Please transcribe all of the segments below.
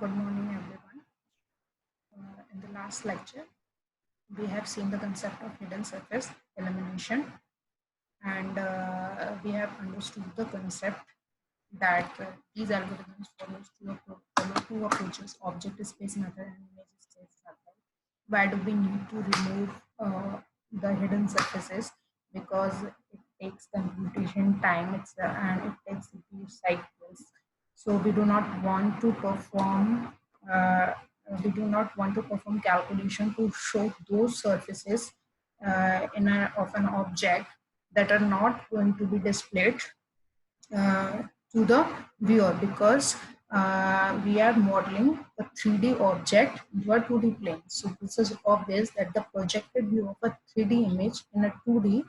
Good morning, everyone. In the last lecture, we have seen the concept of hidden surface elimination, and we have understood the concept that these algorithms follow two approaches: object space method and image space method. Why do we need to remove the hidden surfaces? Because it takes computation time, and it takes CPU cycles. So uh, we do not want to perform calculation to show those surfaces of an object that are not going to be displayed to the viewer, because we are modeling a 3D object into a 2D plane. So this is obvious that the projected view of a 3D image in a 2D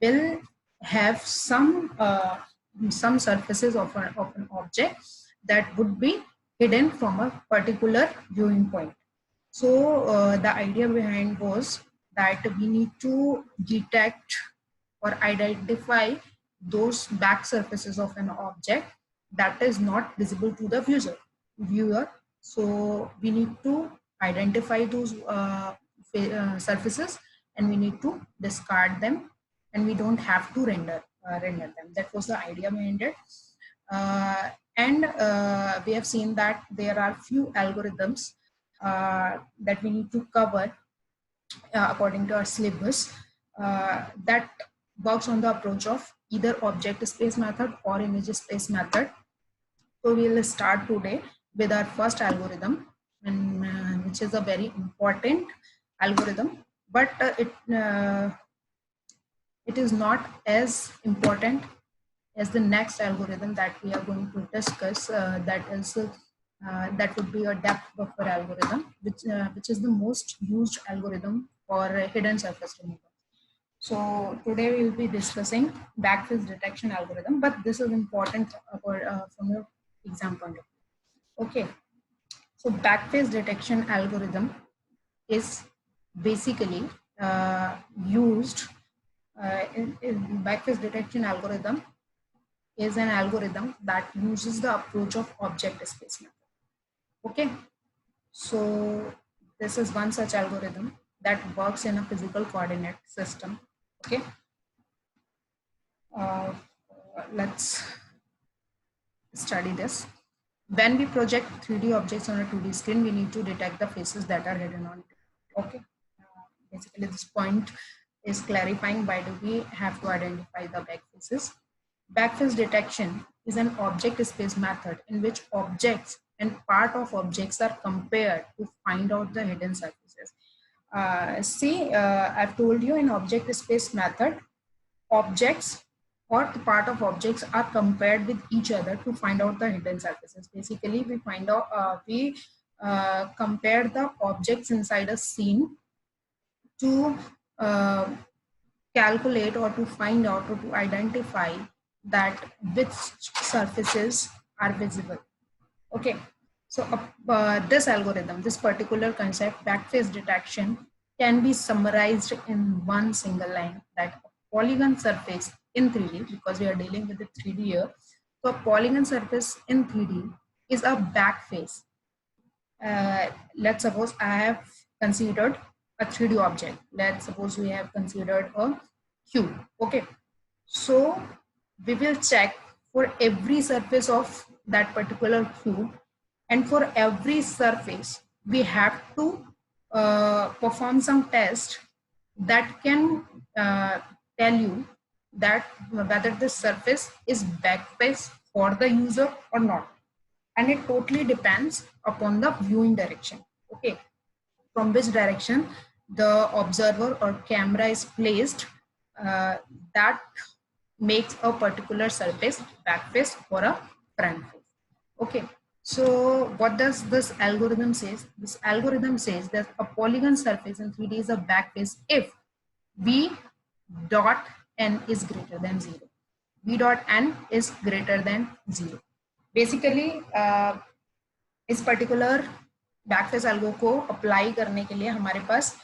will have some surfaces of an object that would be hidden from a particular viewing point. So the idea behind was that we need to detect or identify those back surfaces of an object that is not visible to the viewer. So we need to identify those surfaces, and we need to discard them, and we don't have to render them. That was the idea behind it. And we have seen that there are few algorithms that we need to cover according to our syllabus, that works on the approach of either object space method or image space method. So we will start today with our first algorithm, and which is a very important algorithm, but it is not as important as the next algorithm that we are going to discuss. That would be a depth buffer algorithm, which is the most used algorithm for hidden surface removal. So today we will be discussing backface detection algorithm, but this is important from your exam point of view. Okay, so backface detection algorithm is basically used in backface detection algorithm is an algorithm that uses the approach of object space method. Okay, so this is one such algorithm that works in a physical coordinate system. Okay, let's study this. When we project 3D objects on a 2D screen, we need to detect the faces that are hidden on it. Okay, basically this point is clarifying why do we have to identify the back faces. Backface detection is an object space method in which objects and part of objects are compared to find out the hidden surfaces. I've told you, in object space method, objects or the part of objects are compared with each other to find out the hidden surfaces. Basically, we compare the objects inside a scene to calculate or to find out or to identify that which surfaces are visible. Okay, so this algorithm, this particular concept, backface detection, can be summarized in one single line: that a polygon surface in 3D, because we are dealing with the 3D here. So a polygon surface in 3D is a backface. Let's suppose I have considered a 3D object. Let's suppose we have considered a cube. Okay, so we will check for every surface of that particular cube, and for every surface we have to perform some test that can tell you that whether this surface is backface for the user or not, and it totally depends upon the viewing direction. Okay, from which direction the observer or camera is placed, that makes a particular surface backface or a front face. Okay, so what does this algorithm says? This algorithm says that a polygon surface in 3D is a backface if v dot n is greater than 0. v dot n is greater than 0. Basically इस particular बैकफेस algo को apply करने के लिए हमारे पास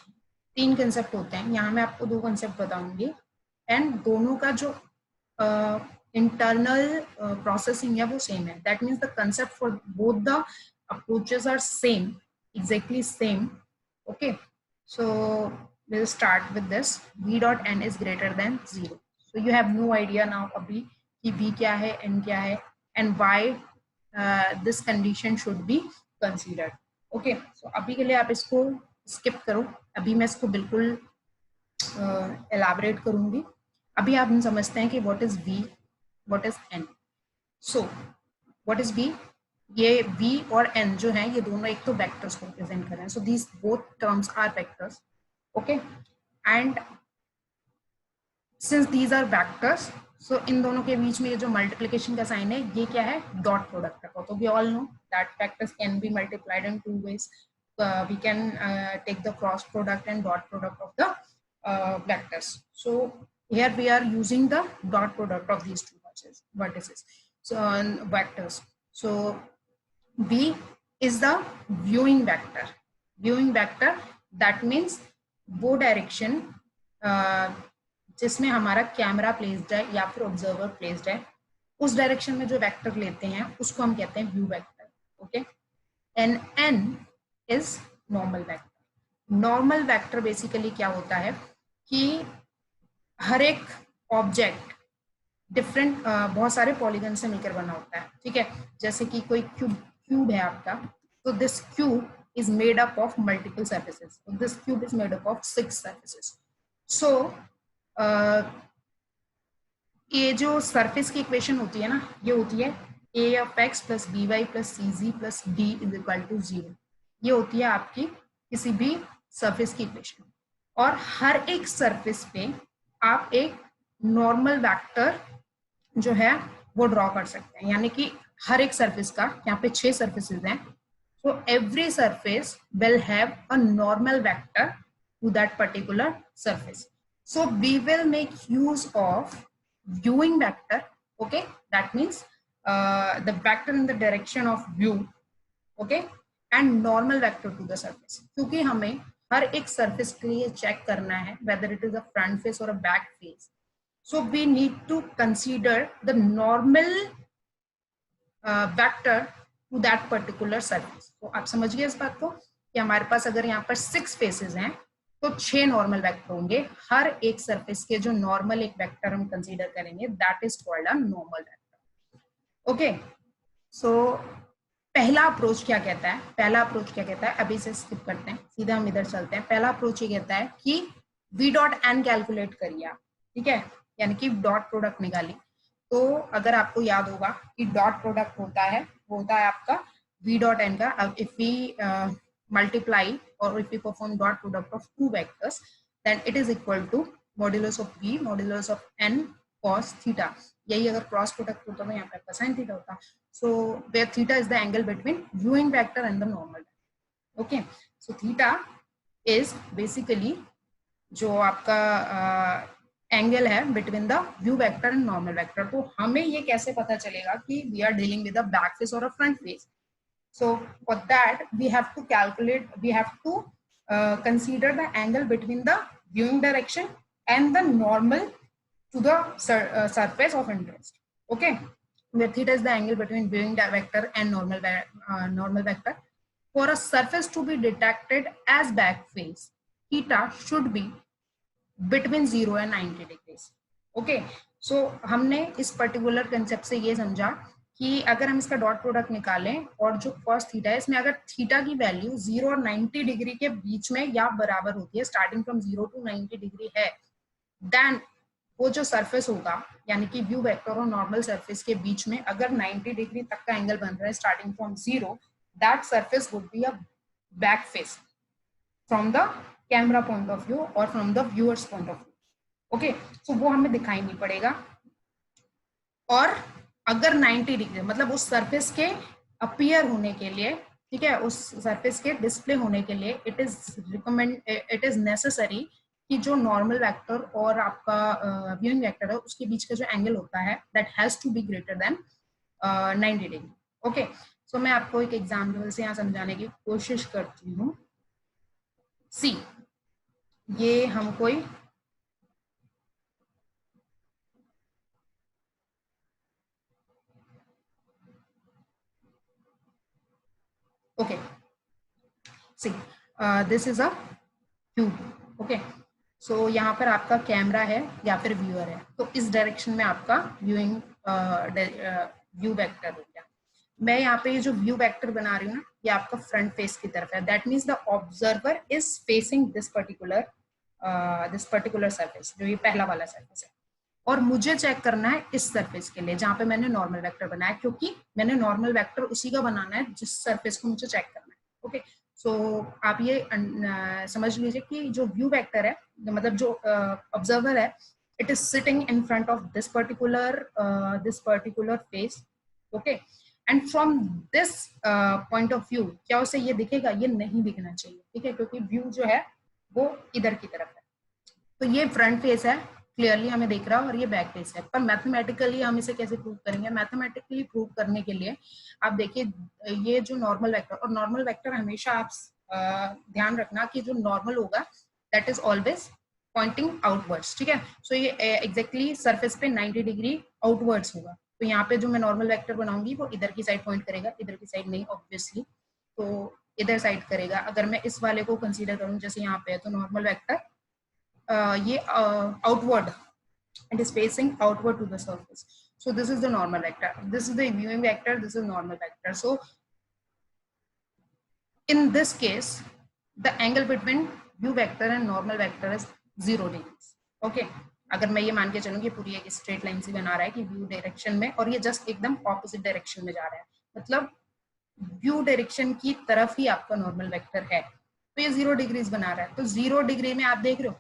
तीन concept होते हैं. यहाँ मैं आपको दो कंसेप्ट बताऊंगी, एंड दोनों का जो इंटरनल प्रोसेसिंग है वो सेम है. That means the concept for both the approaches are same, exactly same. Okay, so we'll start with this. V dot n is greater than 0. So you have no idea now abhi कि v क्या है, n क्या है, and why this condition should be considered. Okay, so अभी के लिए आप इसको skip करो, अभी मैं इसको बिल्कुल elaborate करूंगी. अभी आप समझते हैं कि what is v, what is n. So what is v? ये v और n जो है ये दोनों एक तो वेक्टर्स को रिप्रेजेंट कर रहे हैं. So these both terms are vectors. Okay, and since these are vectors, so इन दोनों के बीच में ये जो मल्टीप्लिकेशन का साइन है ये क्या है, डॉट प्रोडक्ट का. तो we all know that vectors can be multiplied in two ways. We can take the cross product and dot product of the vectors. So here we are using the dot product of these two vertices. So vectors. So V is the viewing vector. Viewing vector that means वो direction जिसमें हमारा camera placed है या फिर observer placed है, उस direction में जो वेक्टर लेते हैं उसको हम कहते हैं view vector. Okay, and n is normal vector. Normal vector basically क्या होता है कि हर एक ऑब्जेक्ट डिफरेंट बहुत सारे पॉलीगन से मिलकर बना होता है. ठीक है, जैसे कि कोई क्यूब है आपका, तो this cube is made up of multiple surfaces. So this cube is made up of 6 surfaces. So ये जो सरफेस की इक्वेशन होती है ना, ये होती है a of x plus by plus cz plus d is equal to 0. ये होती है आपकी किसी भी सरफेस की इक्वेशन. और हर एक सरफेस पे आप एक नॉर्मल वेक्टर जो है वो ड्रॉ कर सकते हैं. यानी कि हर एक सरफेस का, यहाँ पे 6 सरफेसेस हैं, so every surface will have a normal vector to that particular surface. So we will make use of viewing vector. Okay, that means the vector in the direction of view. Okay, and normal vector to the surface. क्योंकि हमें हर एक surface के लिए check करना है whether it is a front face or a back face. So we need to consider the normal vector to that particular surface. तो आप समझ गए इस बात को कि हमारे पास अगर यहाँ पर 6 फेसेस हैं तो 6 नॉर्मल वेक्टर होंगे. हर एक सरफेस के जो नॉर्मल एक वेक्टर हम कंसीडर करेंगे that is called a normal vector. Okay, so पहला अप्रोच क्या कहता है, पहला अप्रोच क्या कहता है, अभी से स्किप करते हैं, सीधा हम इधर चलते हैं. पहला अप्रोच ये कहता है कि v डॉट एन कैलकुलेट करिए आप. ठीक है, यानी कि डॉट प्रोडक्ट निकाली. तो अगर आपको याद होगा कि डॉट प्रोडक्ट होता है, वो होता है आपका v डॉट n का. इफ वी मल्टीप्लाई और if we perform dot product of two vectors then it is equal to modulus of v modulus of n cos theta. यही अगर क्रॉस प्रोडक्ट होता तो यहाँ पे sin थीटा होता. So where theta is the angle between viewing vector and the normal. Okay, so theta is basically जो आपका angle है between the view vector and normal vector. तो हमें ये कैसे पता चलेगा कि we are dealing with a back face और a front face. So for that we have to calculate, we have to consider the angle between the viewing direction and the normal to the surface of interest. Okay, where theta is the angle between viewing vector and normal vector. For a surface to be detected as back face, theta should be between 0 and 90 degrees. Okay, so हमने इस particular concept से ये समझा कि अगर हम इसका dot product निकालें और जो cos थीटा है, इसमें अगर थीटा की वैल्यू 0 और 90 डिग्री के बीच में या बराबर होती है, स्टार्टिंग फ्रॉम 0 to 90 डिग्री है, देन वो जो सरफेस होगा यानी कि व्यू वेक्टर और नॉर्मल सरफेस के बीच में अगर 90 डिग्री तक का एंगल बन रहा है starting from 0, that surface would be a back face from the camera point of view और from the viewer's point of view. Okay, so वो हमें दिखाई नहीं पड़ेगा. और अगर 90 डिग्री मतलब उस सरफेस के अपीयर होने के लिए, ठीक है, उस सरफेस के डिस्प्ले होने के लिए इट इज नेसेसरी कि जो नॉर्मल वेक्टर और आपका व्यूइंग वेक्टर है उसके बीच का जो एंगल होता है that has to be greater than 90 degree. Okay, so मैं आपको एक एग्जांपल से यहाँ समझाने की कोशिश करती हूँ. सी, ये हम कोई okay, see this is a cube. Okay, so यहाँ पर आपका कैमरा है या फिर व्यूअर है, तो इस डायरेक्शन में आपका व्यूइंग व्यू वेक्टर हो गया। मैं यहाँ पे ये जो व्यू वेक्टर बना रही हूँ ना, ये आपका फ्रंट फेस की तरफ है। That means the observer is facing this particular surface, जो ये पहला वाला सरफेस है, और मुझे चेक करना है इस सरफेस के लिए जहाँ पे मैंने नॉर्मल वेक्टर बनाया, क्योंकि मैंने नॉर्मल वेक्टर उसी का बनाना है जिस सरफेस को मुझे चेक करना है। ओके, सो आप ये समझ लीजिए कि जो व्यू वेक्टर है, मतलब जो ऑब्जर्वर है, it is sitting in front of this particular face. Okay, and from this point of view क्या उसे ये दिखेगा? ये नहीं दिखना चाहिए, ठीक है, क्योंकि व्यू जो है वो इधर की तरफ है। तो ये फ्रंट फेस है, क्लियरली हमें दिख रहा है, और ये बैक फेस है। पर मैथमेटिकली हम इसे कैसे प्रूव करेंगे? मैथमेटिकली प्रूव करने के लिए आप देखिए ये जो नॉर्मल वेक्टर, और नॉर्मल वेक्टर हमेशा आप ध्यान रखना कि जो नॉर्मल होगा that is always pointing outwards, ठीक है। सो ये एग्जैक्टली सरफेस पे 90 डिग्री आउटवर्ड्स होगा। तो यहाँ पे जो मैं नॉर्मल वेक्टर बनाऊंगी वो इधर की साइड पॉइंट करेगा, इधर की साइड नहीं ऑब्वियसली, तो इधर साइड करेगा। अगर मैं इस वाले को कंसीडर करूँ जैसे यहाँ पे है, तो नॉर्मल वेक्टर ये outward, it is facing outward to the surface. So this is the normal vector, this is the viewing vector, this is normal vector. So in this case the angle between view vector and normal vector is 0 degrees. Okay, अगर मैं ये मान के चलूँ कि पूरी एक straight line सी बना रहा है कि व्यू डायरेक्शन में, और ये जस्ट एकदम ऑपोजिट डायरेक्शन में जा रहा है, मतलब व्यू डायरेक्शन की तरफ ही आपका नॉर्मल वेक्टर है, तो ये 0 डिग्रीज बना रहा है। तो 0 डिग्री में आप देख रहे हो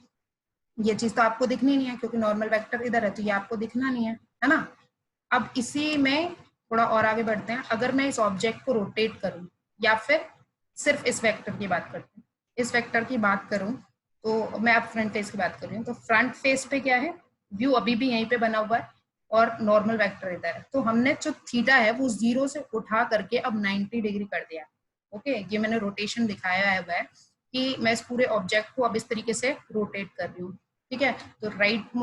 ये चीज तो आपको दिखनी नहीं है, क्योंकि नॉर्मल वेक्टर इधर है, तो ये आपको दिखना नहीं है ना। अब इसी में थोड़ा और आगे बढ़ते हैं। अगर मैं इस ऑब्जेक्ट को रोटेट करूं, या फिर सिर्फ इस वेक्टर की बात करते हैं, इस वेक्टर की बात करूं, तो मैं अब फ्रंट फेस की बात कर रही हूँ। तो फ्रंट फेस पे क्या है? व्यू अभी भी यहीं पे बना हुआ है, और नॉर्मल वेक्टर इधर है। तो हमने जो थीटा है वो 0 से उठा करके अब 90 डिग्री कर दिया। ओके, ये मैंने रोटेशन दिखाया है वह कि मैं इस पूरे ऑब्जेक्ट को अब इस तरीके से रोटेट कर रही हूँ, ठीक है। तो राइट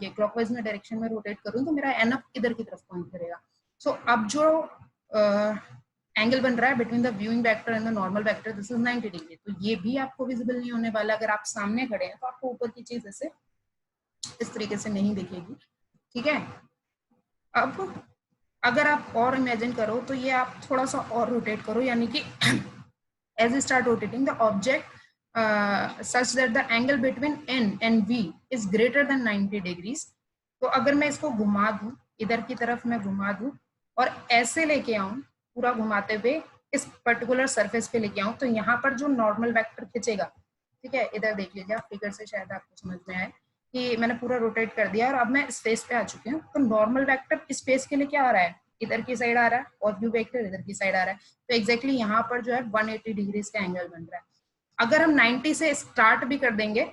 ये क्लॉकवाइज में डायरेक्शन में रोटेट करूँ तो मेरा एन अप इधर की तरफ पॉइंट करेगा। सो अब जो एंगल बन रहा है between the viewing vector and the normal vector, this is 90 degree. तो ये भी आपको विजिबल नहीं होने वाला। अगर आप सामने खड़े हैं तो आपको ऊपर की चीज ऐसे इस तरीके से नहीं दिखेगी, ठीक है। अब अगर आप और इमेजिन करो तो ये आप थोड़ा सा और रोटेट करो, यानी कि as you start rotating the object such that the angle between n and v is greater than 90 degrees. तो अगर मैं इसको घुमा दूं, इधर की तरफ मैं घुमा दूं और ऐसे लेके आऊं, पूरा घुमाते हुए इस पर्टिकुलर सरफेस पे लेके आऊं, तो यहाँ पर जो नॉर्मल वेक्टर खिंचेगा, ठीक है, इधर देख लीजिए आप फिगर से, शायद आपको समझ में आए कि मैंने पूरा रोटेट कर दिया और अब मैं स्पेस पे आ चुकी हूँ। तो नॉर्मल वेक्टर स्पेस के लिए क्या आ रहा है? इधर की साइड आ रहा है, और व्यू वेक्टर इधर की साइड आ रहा है। तो एग्जैक्टली यहाँ पर जो है 180 डिग्रीज का एंगल बन रहा है। अगर हम 90 से स्टार्ट भी कर देंगे,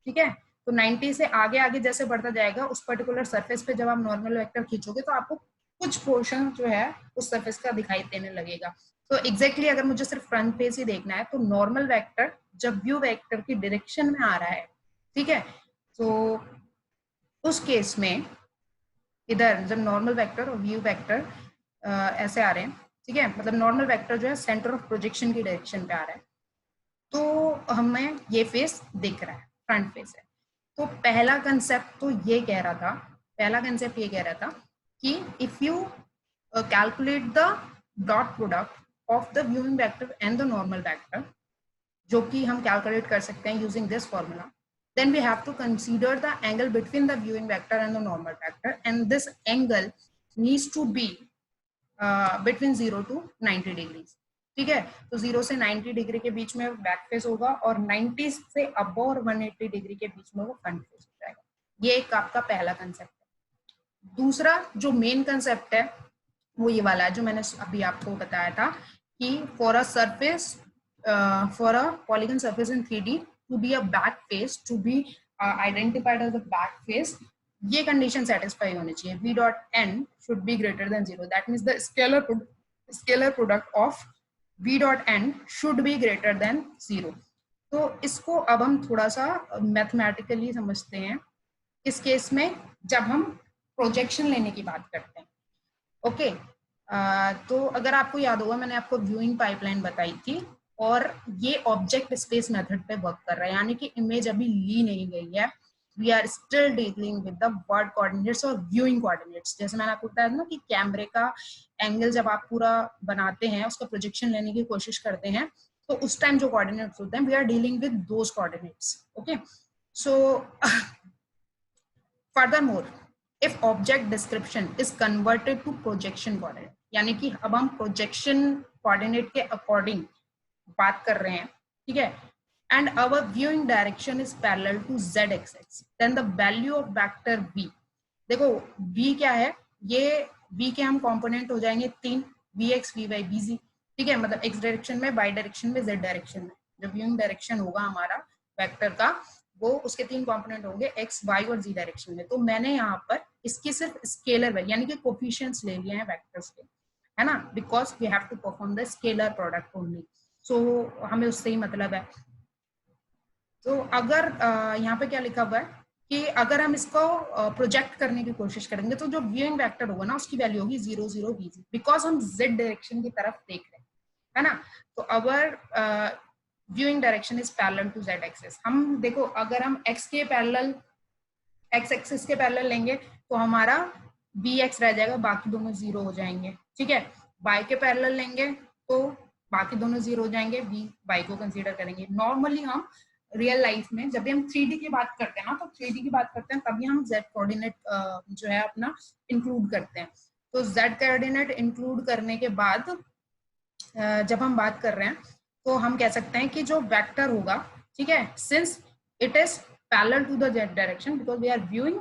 ठीक है, तो 90 से आगे आगे जैसे बढ़ता जाएगा, उस पर्टिकुलर सरफेस पे जब आप नॉर्मल वेक्टर खींचोगे तो आपको कुछ पोर्शन जो है उस सरफेस का दिखाई देने लगेगा। तो एग्जैक्टली अगर मुझे सिर्फ फ्रंट फेस ही देखना है, तो नॉर्मल वेक्टर जब व्यू वेक्टर की डायरेक्शन में आ रहा है, ठीक है, तो उस केस में इधर जब नॉर्मल वेक्टर और व्यू वेक्टर ऐसे आ रहे हैं, ठीक है, मतलब नॉर्मल वेक्टर जो है सेंटर ऑफ प्रोजेक्शन की डायरेक्शन पे आ रहा है, तो हमें ये फेस दिख रहा है, फ्रंट फेस है। तो पहला कंसेप्ट तो ये कह रहा था, पहला कंसेप्ट ये कह रहा था कि if you calculate the dot product of the viewing vector and the normal vector, जो कि हम कैलकुलेट कर सकते हैं using this formula, then we have to consider the angle between the viewing vector and the normal vector, and this angle needs to be between 0 to 90 degrees, ठीक है। तो 0 से 90 डिग्री के बीच में बैक फेस होगा, और 90 से अब और 180 डिग्री के बीच में वो फ्रंट फेस हो जाएगा। ये एक आपका पहला कंसेप्ट है। दूसरा जो मेन कंसेप्ट है वो ये वाला है जो मैंने अभी आपको बताया था कि for a surface, for a polygon surface in 3D to be a back face, to be identified as a back face, ये कंडीशन सेटिस्फाई होनी चाहिए। v dot n should be greater than 0. That means the scalar product of v dot n should be greater than 0. तो इसको अब हम थोड़ा सा mathematically समझते हैं इस केस में, जब हम प्रोजेक्शन लेने की बात करते हैं। ओके, तो अगर आपको याद होगा मैंने आपको व्यूइंग पाइपलाइन बताई थी और ये ऑब्जेक्ट स्पेस मेथड पे वर्क कर रहा है, यानी कि इमेज अभी ली नहीं गई है, we are still dealing with the world coordinates और व्यूइंग कोऑर्डिनेट्स। जैसे मैंने आपको बताया ना कि कैमरे का एंगल जब आप पूरा बनाते हैं, उसका प्रोजेक्शन लेने की कोशिश करते हैं, तो उस टाइम जो कोऑर्डिनेट्स होते हैं we are dealing with those coordinates. Okay, so furthermore if object description is converted to projection coordinate, यानी कि अब हम प्रोजेक्शन कोऑर्डिनेट के अकॉर्डिंग बात कर रहे हैं, ठीक है, and our viewing direction is parallel to z axis, then the value of vector v, देखो v क्या है, ये v के हम कंपोनेंट हो जाएंगे 3, vx vy vz, ठीक है, मतलब x डायरेक्शन में, y डायरेक्शन में, z डायरेक्शन में। जो व्यूइंग डायरेक्शन होगा हमारा वेक्टर का, वो उसके 3 कंपोनेंट होंगे x y और z डायरेक्शन में। तो मैंने यहाँ पर इसकी सिर्फ स्केलर वैल्यू यानी कि कोफिशिएंट्स ले लिए हैं वेक्टर्स के, है ना, because we have to perform the scalar product only, so हमें उससे ही मतलब है। तो अगर यहाँ पे क्या लिखा हुआ है कि अगर हम इसको प्रोजेक्ट करने की कोशिश करेंगे तो जो व्यूइंग वेक्टर होगा ना उसकी वैल्यू होगी 0 0 vz, बिकॉज हम z डायरेक्शन की तरफ देख रहे हैं, है ना। तो our viewing direction is parallel to z axis. हम देखो अगर हम x के पैरेलल, x एक्सिस के पैरेलल लेंगे तो हमारा bx रह जाएगा, बाकी दोनों 0 हो जाएंगे, ठीक है। y के पैरेलल लेंगे तो बाकी दोनों 0 हो जाएंगे, y को कंसीडर करेंगे। नॉर्मली हम रियल लाइफ में जब भी हम 3D की बात करते हैं ना, तो 3D की बात करते हैं तभी हम z कोऑर्डिनेट जो है अपना इंक्लूड करते हैं। तो z कोऑर्डिनेट इंक्लूड करने के बाद जब हम बात कर रहे हैं तो हम कह सकते हैं कि जो वेक्टर होगा, ठीक है, since it is parallel to the z direction because we are viewing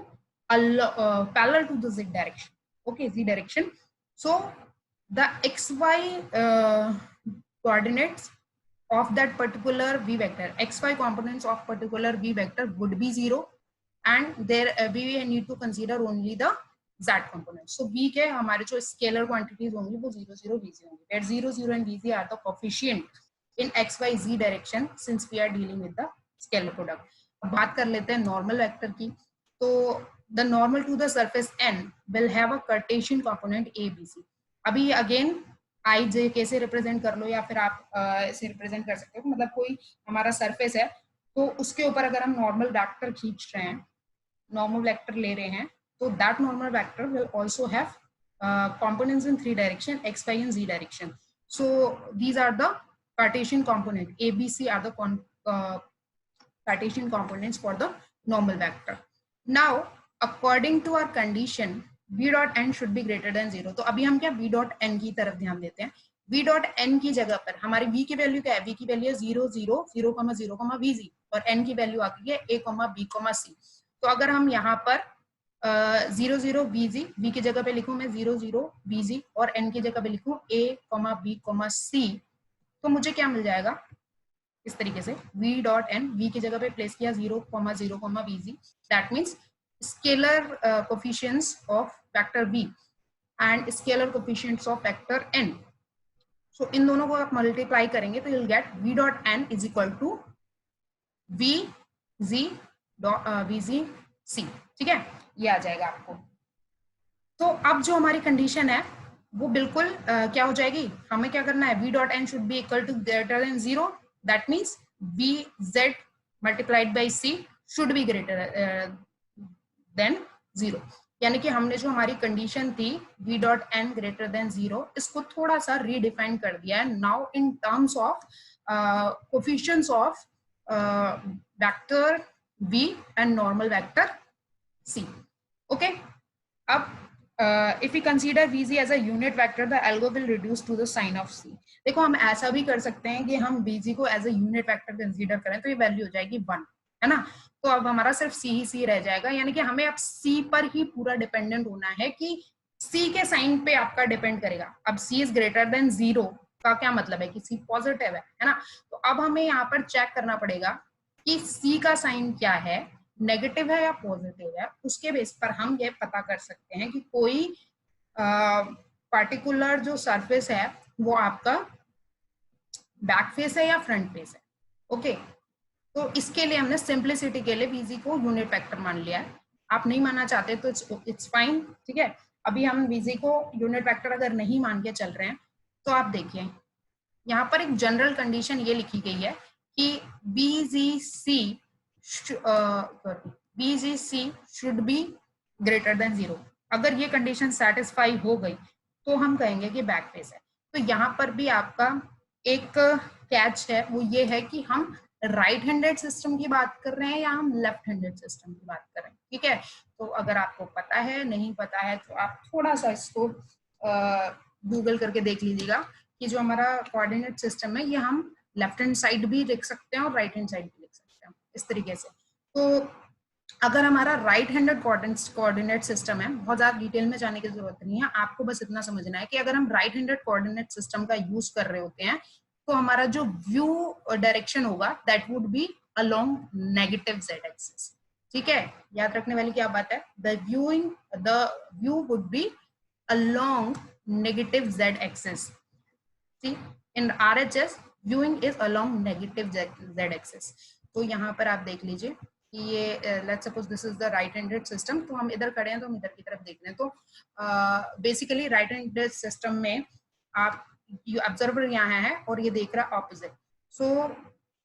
parallel to the z direction, okay, z direction, so the xy coordinates of that particular v vector, xy components of particular v vector would be 0 and there we need to consider only the z component. So v के हमारे जो scalar quantities होंगी वो 0 0 vz होंगी, where 0 0 and vz are the coefficient in x y z direction since we are dealing with the scalar product. अब बात कर लेते हैं नॉर्मल वेक्टर की। तो the normal to the surface n will have a Cartesian component a b c। अभी again I जे कैसे represent कर लो या फिर आप ऐसे रिप्रेजेंट कर सकते हो, मतलब कोई हमारा सरफेस है तो उसके ऊपर अगर हम नॉर्मल वेक्टर खींच रहे हैं, नॉर्मल वेक्टर ले रहे हैं, तो that normal vector will also have components in 3 direction, x y and z direction. So these are the Cartesian component, a b c are the Cartesian components for the normal vector. Now according to our condition v dot n should be greater than 0। तो अभी हम क्या v dot n की तरफ ध्यान देते हैं। v dot n की जगह पर हमारी v की वैल्यू क्या है, v की वैल्यू है 0 0 0 0 vz और n की वैल्यू आती है a b c। तो अगर हम यहाँ पर 0 0 vz, v की जगह पे लिखूं मैं 0 0 vz और n की जगह पे लिखूं a b c, तो मुझे क्या मिल जाएगा इस तरीके से, v डॉट n, v की जगह पे प्लेस किया 0 0 vz, that means scalar coefficients of vector v and scalar coefficients of vector n। So इन दोनों को आप मल्टीप्लाई करेंगे तो you will get v dot n is equal to vz c, ठीक है, ये आ जाएगा आपको। तो अब जो हमारी कंडीशन है वो बिल्कुल क्या हो जाएगी, हमें क्या करना है, v dot n should be equal to greater than 0, that means vz multiplied by c should be greater than 0। यानी कि हमने जो हमारी कंडीशन थी v dot n greater than 0, इसको थोड़ा सा रीडिफाइन कर दिया है now in terms of coefficients of vector v and normal vector c, okay. अब if we consider vz as a unit vector, the algo will reduce to the sign of c। देखो हम ऐसा भी कर सकते हैं कि हम vz को as a unit vector consider करें तो ये वैल्यू हो जाएगी 1, है ना। तो अब हमारा सिर्फ c ही c रह जाएगा, यानी कि हमें अब c पर ही पूरा डिपेंडेंट होना है कि c के साइन पे आपका डिपेंड करेगा। अब c इज ग्रेटर देन 0 का क्या मतलब है कि c पॉजिटिव है ना। तो अब हमें यहाँ पर चेक करना पड़ेगा कि c का साइन क्या है, नेगेटिव है या पॉजिटिव है। उसके बेस पर हम ये पता कर सकते हैं कि कोई पार्टिकुलर जो सरफेस है वो आपका बैक फेस है या फ्रंट फेस है, ओके। तो इसके लिए हमने सिंप्लिसिटी के लिए vz को यूनिट वेक्टर मान लिया है। आप नहीं मानना चाहते तो इट्स फाइन, ठीक है। अभी हम VZ को यूनिट वेक्टर अगर नहीं मान के चल रहे हैं तो आप देखिए यहाँ पर एक जनरल कंडीशन ये लिखी गई है कि BGC should be greater than 0। अगर ये कंडीशन सेटिस्फाई हो गई तो हम कहेंगे कि बैक फेस है। तो यहाँ पर भी आपका एक कैच है, वो ये है कि हम राइट हैंडेड सिस्टम की बात कर रहे हैं या हम लेफ्ट हैंडेड सिस्टम की बात कर रहे हैं। ठीक है, तो अगर आपको पता है नहीं पता है तो आप थोड़ा सा इसको गूगल करके देख लीजिएगा कि जो हमारा कोऑर्डिनेट सिस्टम है ये हम लेफ्ट हैंड साइड भी लिख सकते हैं और राइट हैंड साइड भी लिख सकते हैं इस तरीके से। तो अगर हमारा राइट हैंडेड कोऑर्डिनेट सिस्टम है, बहुत ज्यादा डिटेल में जाने की जरूरत नहीं है, आपको बस इतना समझना है कि अगर हम राइट हैंडेड कोऑर्डिनेट सिस्टम का यूज कर रहे होते हैं तो हमारा जो व्यू डायरेक्शन होगा that would be along negative Z axis. ठीक है, याद रखने वाली क्या बात है, the view would be along negative Z axis. See, in RHS viewing is along negative z axis। तो यहाँ पर आप देख लीजिए कि ये let's suppose this is the right handed system, तो हम इधर खड़े हैं तो हम इधर की तरफ देख रहे हैं। तो बेसिकली राइट हैंडेड सिस्टम में आप ऑब्जर्वर यहाँ है और ये देख रहा है ऑपोजिट। सो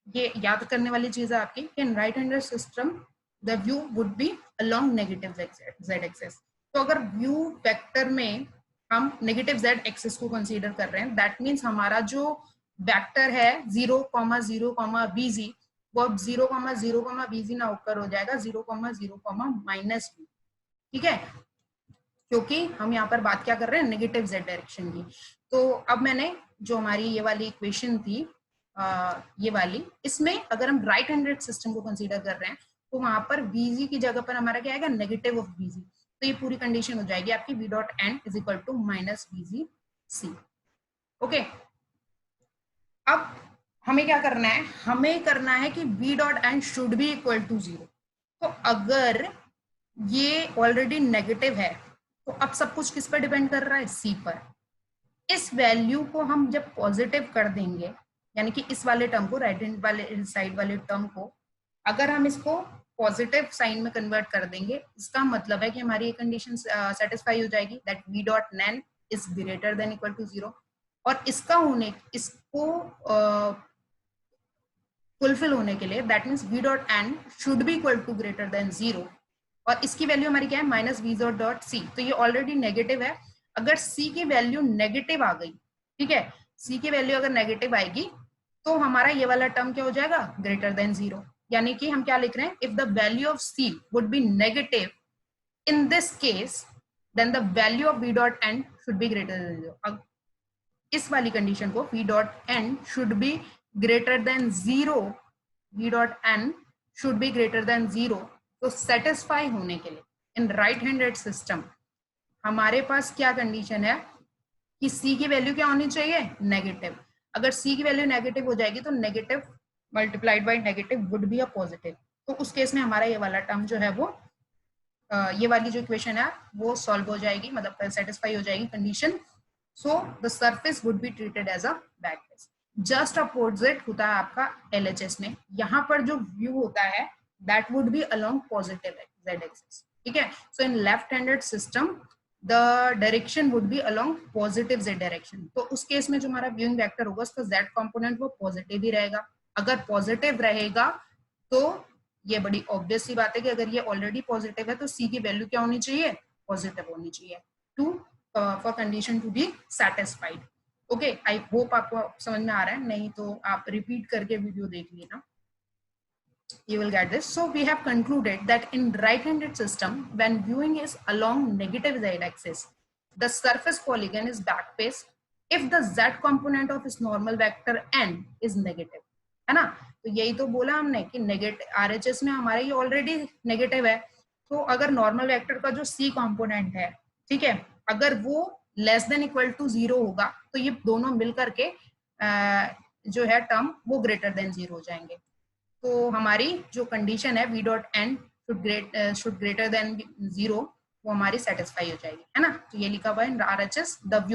ये याद करने वाली चीज है आपकी, in right handed system the view would be along negative Z axis. तो अगर व्यू वेक्टर में हम नेगेटिव जेड एक्सिस को कंसीडर कर रहे हैं, दैट मीन्स हमारा जो वेक्टर है 0,0,BZ वो अब 0,0,BZ ना होकर हो जाएगा 0,0,-B। ठीक है, क्योंकि हम यहाँ पर बात क्या कर रहे हैं, नेगेटिव जेड डायरेक्शन की। तो अब मैंने जो हमारी ये वाली इक्वेशन थी ये वाली, इसमें अगर हम राइट हैंडेड सिस्टम को कंसीडर कर रहे हैं तो वहां पर BZ की जगह पर हमारा क्या आएगा, नेगेटिव ऑफ BZ। तो ये पूरी कंडीशन हो जाएगी आपकी V dot N is equal to minus BZ/C। Okay, अब हमें क्या करना है, हमें करना है कि V dot N should be equal to 0। तो अगर ये ऑलरेडी नेगेटिव है तो अब सब कुछ किस पर डिपेंड कर रहा है, C पर। इस वैल्यू को हम जब पॉजिटिव कर देंगे, यानी कि इस वाले टर्म को, राइट हैंड वाले साइड वाले टर्म को अगर हम इसको पॉजिटिव साइन में कन्वर्ट कर देंगे, इसका मतलब है कि हमारी ये कंडीशन सेटिस्फाई हो जाएगी that V dot N is greater than equal to 0। और इसको फुलफिल होने के लिए that means V dot N should be equal to greater than 0। और इसकी वैल्यू हमारी क्या है, माइनस V डॉट C। तो ये ऑलरेडी नेगेटिव है। अगर C की वैल्यू नेगेटिव आ गई, ठीक है, C की वैल्यू अगर नेगेटिव आएगी तो हमारा ये वाला टर्म क्या हो जाएगा, ग्रेटर देन 0। यानी कि हम क्या लिख रहे हैं, if the value of C would be negative in this case then the value of V dot N should be greater than 0। अब इस वाली कंडीशन को V dot N should be greater than 0, V dot N should be greater than 0। तो satisfy होने के लिए in right handed system हमारे पास क्या कंडीशन है कि C की वैल्यू क्या होनी चाहिए, नेगेटिव। अगर C की वैल्यू नेगेटिव हो जाएगी तो negative multiplied by negative would be a positive. तो उस केस में हमारा ये वाला टर्म जो है वो ये वाली जो इक्वेशन है वो सॉल्व हो जाएगी, मतलब सेटिस्फाई हो जाएगी condition. So the surface would be treated as a back face. Just opposite होता है आपका LHS में, यहाँ पर जो व्यू होता है that would be along positive z axis. ठीक है, so in left handed system the direction would be along positive z direction. तो उस केस में जो हमारा व्यूइंग वेक्टर होगा उसका जेड कंपोनेंट वो पॉजिटिव ही रहेगा। अगर पॉजिटिव रहेगा तो ये बड़ी ऑब्वियस सी बात है कि अगर ये ऑलरेडी पॉजिटिव है तो C की वैल्यू क्या होनी चाहिए, पॉजिटिव होनी चाहिए to for condition to be satisfied. Okay, I hope आपको समझ में आ रहा है, नहीं तो आप रिपीट करके वीडियो देख लेना, you will get this. So we have concluded that in right-handed system, when viewing is along negative z-axis, the surface polygon is backface if the z component of its normal vector n is negative, है ना। तो यही तो बोला हमने कि negative RHS में हमारे ये ऑलरेडी नेगेटिव है। तो अगर नॉर्मल वेक्टर का जो C कंपोनेंट है, ठीक है, अगर वो लेस देन इक्वल टू 0 होगा तो ये दोनों मिल करके जो है टर्म वो ग्रेटर देन 0 हो जाएंगे। तो हमारी जो कंडीशन है V dot N should greater than 0 वो हमारी सेटिस्फाई हो जाएगी, है ना। तो ये लिखा हुआ है RHS, the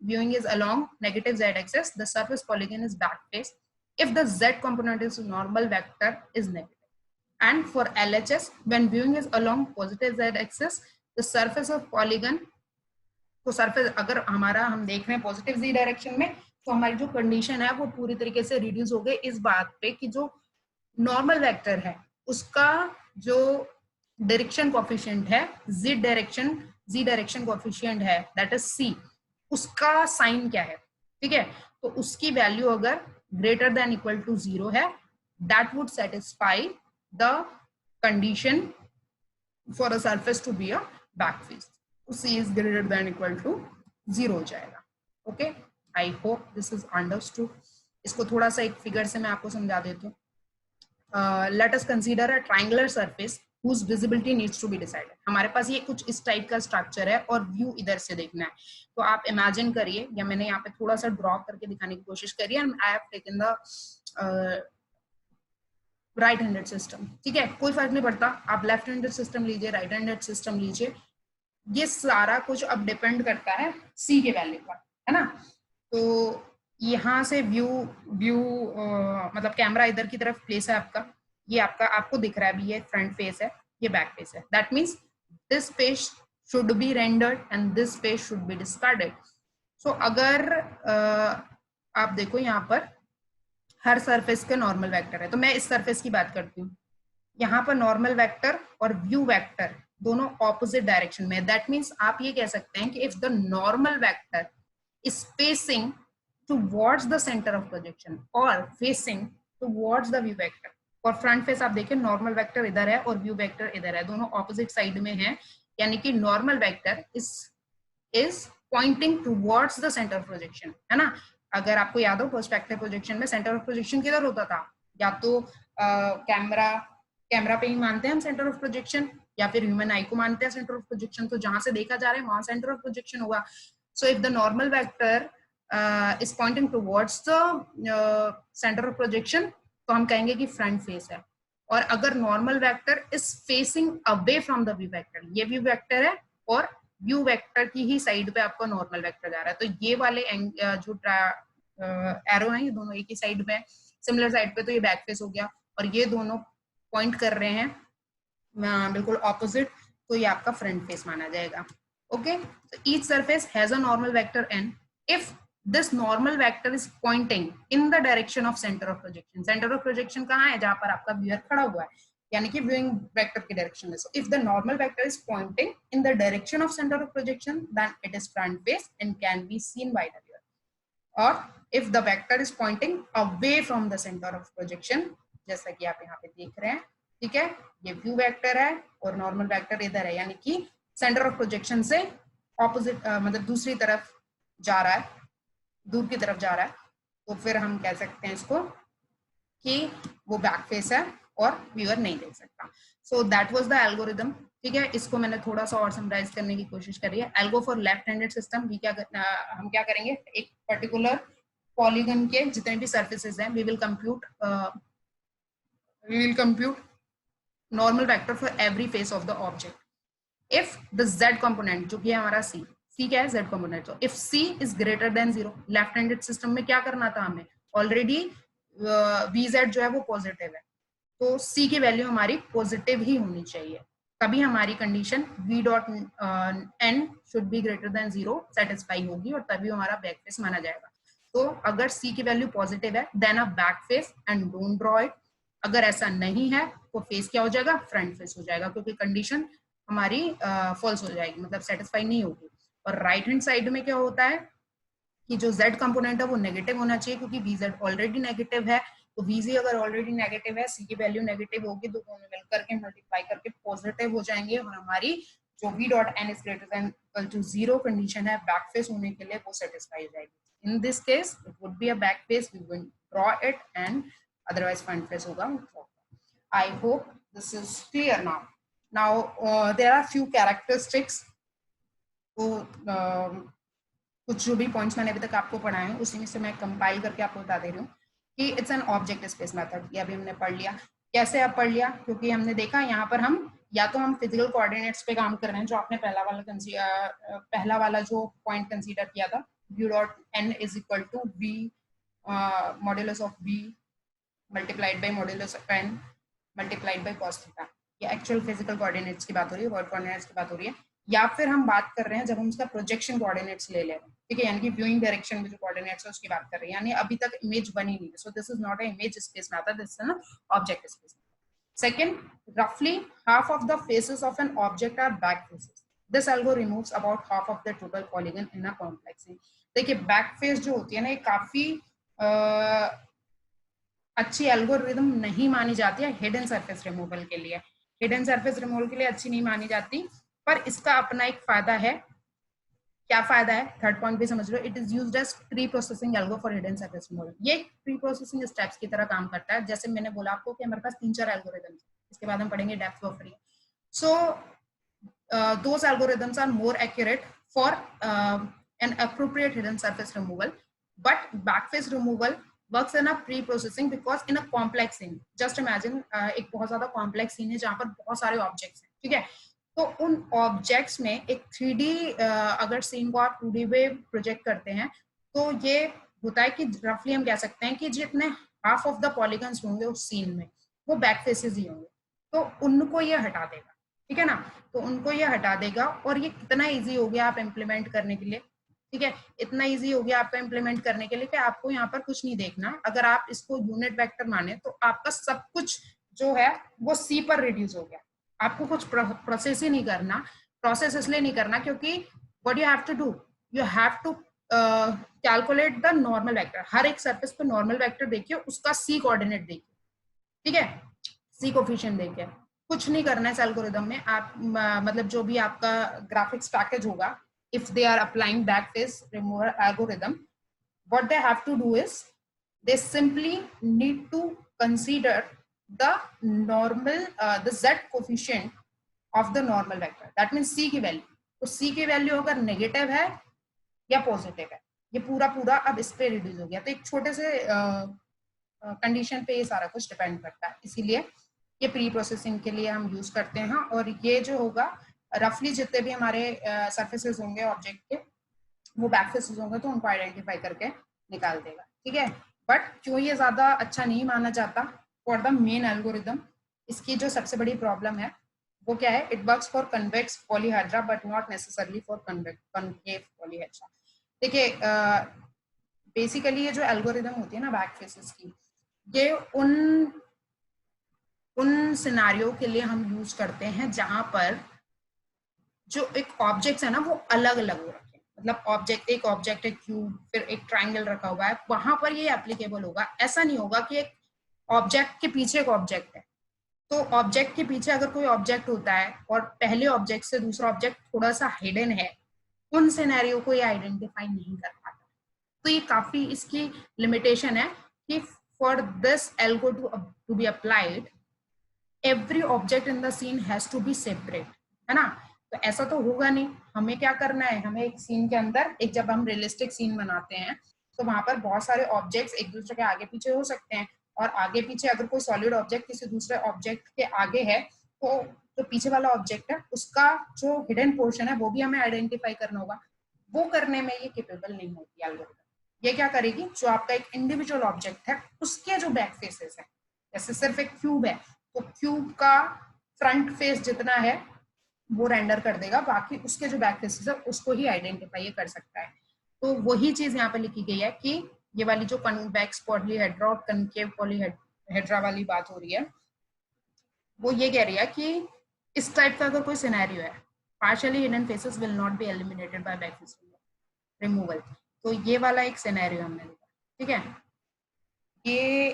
viewing is along negative z axis, the surface polygon is back face if the z component is normal vector is negative, and for LHS when viewing is along positive z axis the surface of polygon, तो surface अगर हमारा हम देख रहे हैं positive z direction में, तो हमारी जो कंडीशन है वो पूरी तरीके से रिड्यूस हो गई इस बात पे कि जो नॉर्मल वेक्टर है उसका जो डायरेक्शन कोफिशिएंट है z डायरेक्शन कोफिशिएंट है दैट इज c, उसका साइन क्या है, ठीक है। तो उसकी वैल्यू अगर ग्रेटर देन इक्वल टू 0 है, that would satisfy the condition for a surface to be a back face, c is greater than equal to 0 हो जाएगा। Okay, I hope this is understood. इसको थोड़ा सा एक फिगर से मैं आपको समझा देती हूँ। Let us consider a triangular surface whose visibility needs to be decided। हमारे पास ये कुछ इस टाइप का स्ट्रक्चर है और व्यू इधर से देखना है, तो आप इमेजिन करिए, या मैंने यहाँ पे थोड़ा सा ड्रॉ करके दिखाने की कोशिश करी है। I have taken the right handed system, ठीक है, कोई फर्क नहीं पड़ता, आप लेफ्ट हैंडेड सिस्टम लीजिए, राइट हैंडेड सिस्टम लीजिए, ये सारा कुछ अब डिपेंड करता है सी के वैल्यू पर, है ना। तो यहाँ से व्यू मतलब कैमरा इधर की तरफ प्लेस है आपका, ये आपका आपको दिख रहा है अभी, ये फ्रंट फेस है, ये बैक फेस है, that means this face should be rendered and this face should be discarded. So अगर आप देखो यहाँ पर हर सरफेस का नॉर्मल वेक्टर है, तो मैं इस सरफेस की बात करती हूँ, यहाँ पर नॉर्मल वेक्टर और व्यू वेक्टर दोनों ऑपोजिट डायरेक्शन में, दैट मीन्स आप ये कह सकते हैं कि if the normal vector is facing towards the centre of projection और facing towards the view vector, और फ्रंट फेस आप देखिए नॉर्मल वेक्टर इधर है और व्यू वेक्टर इधर है, दोनों ऑपोजिट साइड में है, यानी कि normal vector is pointing towards the centre of projection, है ना। अगर आपको याद हो पर्सपेक्टिव प्रोजेक्शन में सेंटर ऑफ प्रोजेक्शन किधर होता था, या तो कैमरा पे ही मानते हैं हम सेंटर ऑफ प्रोजेक्शन, या फिर ह्यूमन आई को मानते हैं सेंटर ऑफ प्रोजेक्शन, तो जहां से देखा जा रहा है वहां सेंटर ऑफ प्रोजेक्शन होगा। सो if the normal vector is pointing towards the centre of projection, तो हम कहेंगे कि फ्रंट फेस है। और अगर normal vector is facing away from the view vector, ये व्यू वेक्टर है और व्यू वेक्टर की ही साइड पे आपका नॉर्मल वेक्टर जा रहा है, तो ये वाले जो एरो हैं ये दोनों एक ही साइड में, सिमिलर साइड पे, तो ये बैक फेस हो गया, और ये दोनों पॉइंट कर रहे हैं बिल्कुल ऑपोजिट, तो ये आपका फ्रंट फेस माना जाएगा। ओके, तो each surface has a normal vector n if this normal vector is pointing in the direction of centre of projection. Centre of projection कहाँ है, जहां पर आपका व्यूअर खड़ा हुआ है, यानी कि व्यूइंग वेक्टर की डायरेक्शन में। So if the normal vector is pointing in the direction of centre of projection then it is front face and can be seen by the viewer. और if the vector is pointing away from the center of projection, जैसा कि आप यहाँ पे देख रहे हैं, ठीक है, ये व्यू वेक्टर है और नॉर्मल वेक्टर इधर है, यानी कि सेंटर ऑफ प्रोजेक्शन से ऑपोजिट मतलब दूसरी तरफ जा रहा है, दूर की तरफ जा रहा है, तो फिर हम कह सकते हैं इसको कि वो बैक फेस है और व्यूअर नहीं देख सकता। So that was the algorithm, ठीक है। इसको मैंने थोड़ा सा और समराइज करने की कोशिश करी है। Algo for left handed system, हम क्या करेंगे, एक पर्टिकुलर पॉलीगन के जितने भी सर्फेसेस हैं, we will compute normal vector for every face of the object if the z component, जो कि है हमारा c क्या है, z कंपोनेंट, तो if c is greater than 0, left handed system में क्या करना था हमें, ऑलरेडी vz जो है वो पॉजिटिव है, तो c की वैल्यू हमारी पॉजिटिव ही होनी चाहिए, तभी हमारी condition v dot n should be greater than 0 satisfy होगी, और तभी हमारा बैक फेस माना जाएगा। तो अगर c की वैल्यू पॉजिटिव है then a back face and don't draw it, अगर ऐसा नहीं है तो फेस क्या हो जाएगा, फ्रंट फेस हो जाएगा, क्योंकि कंडीशन हमारी फॉल्स हो जाएगी, मतलब सेटिस्फाई नहीं होगी। और राइट हैंड साइड में क्या होता है कि जो z कंपोनेंट है वो नेगेटिव होना चाहिए, क्योंकि vz ऑलरेडी नेगेटिव है, तो vz अगर ऑलरेडी नेगेटिव है, c की वैल्यू नेगेटिव होगी, तो दोनों मिलकर के मल्टीप्लाई करके पॉजिटिव हो जाएंगे, और हमारी जो v dot n is greater than equal to 0 condition है बैक फेस होने के लिए, वो सेटिस्फाई हो जाएगी। In this case it would be a back face, we will draw it, and otherwise front face होगा। I hope this is clear now. Now there are few characteristics, तो कुछ जो भी पॉइंट्स मैंने अभी तक आपको पढ़ाए हैं उसी में से मैं कंपाइल करके आपको बता दे रही हूँ कि it's an object space method. ये अभी हमने पढ़ लिया। कैसे आप पढ़ लिया, क्योंकि हमने देखा यहाँ पर हम या तो हम फिजिकल कोऑर्डिनेट्स पे काम कर रहे हैं, जो आपने पहला वाला जो पॉइंट कंसीडर किया था, v dot n is equal to v modulus of v multiplied by modulus of n multiplied by cos theta. ये एक्चुअल फिजिकल कोऑर्डिनेट्स की बात हो रही है, वर्ड कोऑर्डिनेट्स की बात हो रही है। या फिर हम बात कर रहे हैं जब हम उसका प्रोजेक्शन कोऑर्डिनेट्स ले ले रहे हैं, ठीक है, यानी कि व्यूइंग डायरेक्शन में जो कोऑर्डिनेट्स है उसकी बात कर रहे हैं, यानी अभी तक इमेज बनी नहीं है, so this is not a image space method, this is an object space. Second, roughly half of the faces of an object are back faces. This algo removes about half of the total polygon in a complex scene. देखिए back face जो होती है ना, ये काफी अच्छी algorithm नहीं मानी जाती है हिडन सरफेस रिमूवल के लिए। हिडन सरफेस रिमूवल के लिए अच्छी नहीं मानी जाती, पर इसका अपना एक फायदा है। क्या फायदा है, थर्ड पॉइंट भी समझ लो। It is used as pre processing algo for hidden surface removal. ये प्री प्रोसेसिंग स्टेप्स की तरह काम करता है। जैसे मैंने बोला आपको कि हमारे पास 3-4 एल्गोरिदम, इसके बाद हम पढ़ेंगे depth buffering. So those algorithms are more accurate for an appropriate hidden surface removal, but backface removal works in a pre-processing because in a complex scene. Just imagine एक बहुत ज्यादा कॉम्प्लेक्स सीन है जहां पर बहुत सारे ऑब्जेक्ट्स हैं, ठीक है, तो उन ऑब्जेक्ट्स में एक 3D अगर सीन को आप 2D में प्रोजेक्ट करते हैं तो ये होता है कि रफली हम कह सकते हैं कि जितने हाफ ऑफ द पॉलीगन्स होंगे उस सीन में वो बैक फेसेस ही होंगे, तो उनको ये हटा देगा, ठीक है ना, तो उनको ये हटा देगा। और ये कितना इजी हो गया आप इम्प्लीमेंट करने के लिए, ठीक है, इतना इजी हो गया आपका इम्प्लीमेंट करने के लिए कि आपको यहाँ पर कुछ नहीं देखना। अगर आप इसको यूनिट वेक्टर माने तो आपका सब कुछ जो है वो सी पर रिड्यूस हो गया। आपको कुछ प्रोसेस ही नहीं करना। प्रोसेस इसलिए नहीं करना क्योंकि what you have to do, you have to calculate the normal vector. हर एक सरफेस पे नॉर्मल वेक्टर देखिए, उसका सी कोऑर्डिनेट देखिए, ठीक है, सी कोफिशिएंट देखिए। कुछ नहीं करना है इस एल्गोरिदम में। आप मतलब जो भी आपका ग्राफिक्स पैकेज होगा, if they are applying backface removal algorithm, what they have to do is they simply need to consider the normal the z coefficient of the normal vector, that means c की value. तो c की value अगर negative है या positive है, ये पूरा पूरा अब इस पे रिड्यूस हो गया। तो एक छोटे से कंडीशन पे ये सारा कुछ डिपेंड करता है, इसीलिए ये प्री प्रोसेसिंग के लिए हम यूज करते हैं। और ये जो होगा रफली जितने भी हमारे सरफेसेस होंगे ऑब्जेक्ट के, वो बैक फेसेस होंगे तो उनको आइडेंटिफाई करके निकाल देगा, ठीक है। बट क्यों ये ज्यादा अच्छा नहीं माना जाता फॉर द मेन एल्गोरिदम, इसकी जो सबसे बड़ी प्रॉब्लम है वो क्या है, it works for convex polyhedra but not necessarily for concave polyhedra. देखिए बेसिकली ये जो एल्गोरिदम होती है ना बैक फेसेस की, ये उन सिनारियो के लिए हम यूज करते हैं जहां पर जो एक ऑब्जेक्ट है ना वो अलग अलग हो रखे हैं। मतलब ऑब्जेक्ट, एक ऑब्जेक्ट है क्यूब, फिर एक ट्राइंगल रखा हुआ है, वहां पर ये एप्लीकेबल होगा। ऐसा नहीं होगा कि एक ऑब्जेक्ट के पीछे एक ऑब्जेक्ट है, तो ऑब्जेक्ट के पीछे अगर कोई ऑब्जेक्ट होता है और पहले ऑब्जेक्ट से दूसरा ऑब्जेक्ट थोड़ा सा हिडन है, उन सिनेरियो को ये आइडेंटिफाई नहीं कर पाता। तो ये काफी इसकी लिमिटेशन है कि for this algo to be applied every object in the scene has to be separate, है ना। तो ऐसा तो होगा नहीं। हमें क्या करना है, हमें एक सीन के अंदर एक, जब हम रियलिस्टिक सीन बनाते हैं तो वहां पर बहुत सारे ऑब्जेक्ट्स एक दूसरे के आगे पीछे हो सकते हैं, और आगे पीछे अगर कोई सॉलिड ऑब्जेक्ट किसी दूसरे ऑब्जेक्ट के आगे है तो जो पीछे वाला ऑब्जेक्ट है उसका जो हिडन पोर्शन है वो भी हमें आइडेंटिफाई करना होगा। वो करने में ये केपेबल नहीं होती एल्गोरिथम। ये क्या करेगी, जो आपका एक इंडिविजुअल ऑब्जेक्ट है उसके जो बैक फेसेस है, जैसे सिर्फ एक क्यूब है तो क्यूब का फ्रंट फेस जितना है वो रेंडर कर देगा, बाकी उसके जो बैक फेसेस है उसको ही आइडेंटिफाई कर सकता है। तो वही चीज यहाँ पे लिखी गई है कि ये वाली जो कन्वेक्स पॉलीहेड्रा और कनकेव पॉलीहेड्रा वाली बात हो रही है, वो ये कह रही है कि इस टाइप का अगर कोई सिनेरियो है, partially hidden faces will not be eliminated buy back face removal. तो ये वाला एक सिनेरियो हमने लिखा, ठीक है। ये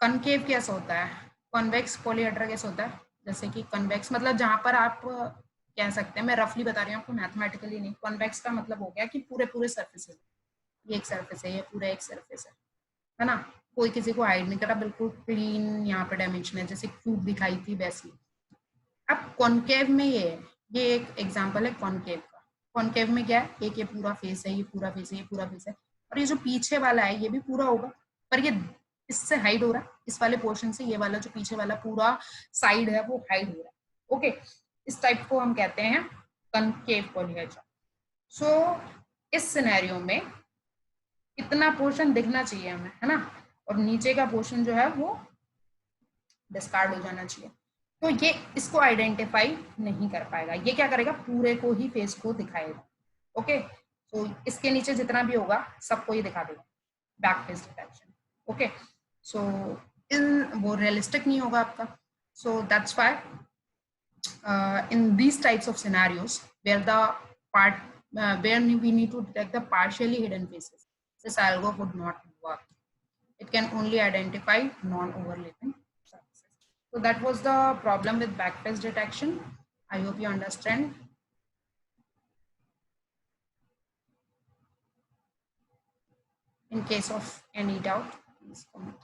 कनकेव कैसा होता है, कॉन्वेक्स पॉलीहेड्रा कैसा होता है, जैसे कि कन्वेक्स मतलब जहां पर आप कह सकते हैं, मैं रफली बता रही हूँ आपको, मैथमेटिकली नहीं। कॉन्वेक्स का मतलब हो गया कि पूरे पूरे सर्फेस है, ये एक सर्फेस है, ये पूरा एक सर्फेस है ना, कोई किसी को हाइड नहीं करा, बिल्कुल क्लीन यहाँ पे डायमेंशन है, जैसे क्यूब दिखाई थी वैसी। अब कॉन्केव में ये एक एग्जाम्पल है कॉन्केव का। कॉन्केव में क्या है, एक ये पूरा फेस है, ये पूरा फेस है, ये पूरा फेस है, और ये जो पीछे वाला है ये भी पूरा होगा, पर ये इससे हाइड हो रहा है, इस वाले पोर्शन से ये वाला जो पीछे वाला पूरा साइड है वो हाइड हो रहा है। ओके, इस टाइप को हम कहते हैं कनकेव पॉलीहेड्रा। सो इस सिनेरियो में इतना पोर्शन दिखना चाहिए हमें, है ना, और नीचे का पोर्शन जो है वो डिस्कार्ड हो जाना चाहिए। तो ये इसको आइडेंटिफाई नहीं कर पाएगा, ये क्या करेगा, पूरे को ही फेस को दिखाएगा। ओके, तो इसके नीचे जितना भी होगा सबको ये दिखा देगा, बैक फेस डिटेक्शन। ओके, सो इन वो रियलिस्टिक नहीं होगा आपका। So that's why in these types of scenarios where the part where we need to detect the partially hidden faces, this algo would not work. It can only identify non-overlapping surfaces. So that was the problem with backface detection. I hope you understand. In case of any doubt, please comment.